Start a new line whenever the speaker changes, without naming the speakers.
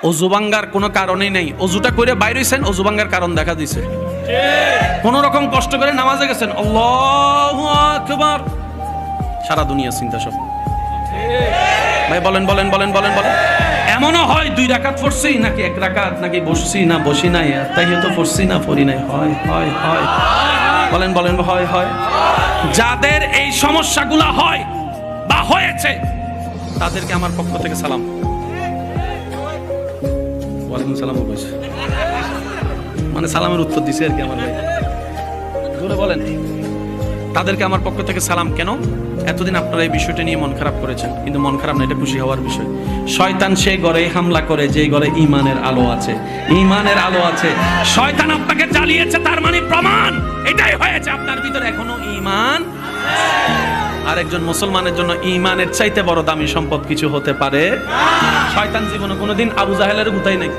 অজু ভাঙ্গার কোনো কারণই নেই। অজুটা করে বাইরে হইছেন, অজু ভাঙ্গার কারণ দেখা দিছে। কোন রকম কষ্ট করে নামাজে গেছেন, আল্লাহু আকবার, সারা দুনিয়া চিন্তা সব। ভাই বলেন বলেন বলেন বলেন বলেন। এমনও হয় 2 রাকাত পড়ছি নাকি 1 রাকাত, নাকি বসছি না বসি নাই, তাহিয়াত পড়ছি না পড়ি নাই, হয় হয় হয়, বলেন বলেন, হয় হয়। যাদের এই সমস্যাগুলো হয় বা হয়েছে তাদেরকে আমার পক্ষ থেকে সালাম। ওয়ালাইকুম সালাম বলেছে, মানে সালামের উত্তর দিছে আর কি আমার ভাই, জোরে বলেন। তাদেরকে আমার পক্ষ থেকে সালাম। কেন? এতদিন আপনারা এই বিষয়টা নিয়ে মন খারাপ করেছেন, কিন্তু মন খারাপ না, এটা খুশি হওয়ার বিষয়। শয়তান সে ঘরে হামলা করে যে ঘরে ঈমানের আলো আছে, ঈমানের আলো আছে। শয়তান আপনাকে জ্বালিয়েছে, তার মানে প্রমাণ এটাই হয়েছে আপনার ভিতরে এখনো ঈমান। আর একজন মুসলমানের জন্য ঈমানের চাইতে বড় দামি সম্পদ কিছু হতে পারে। শয়তান জীবনে কোনোদিন আবু জাহেলের গুতাই নাই।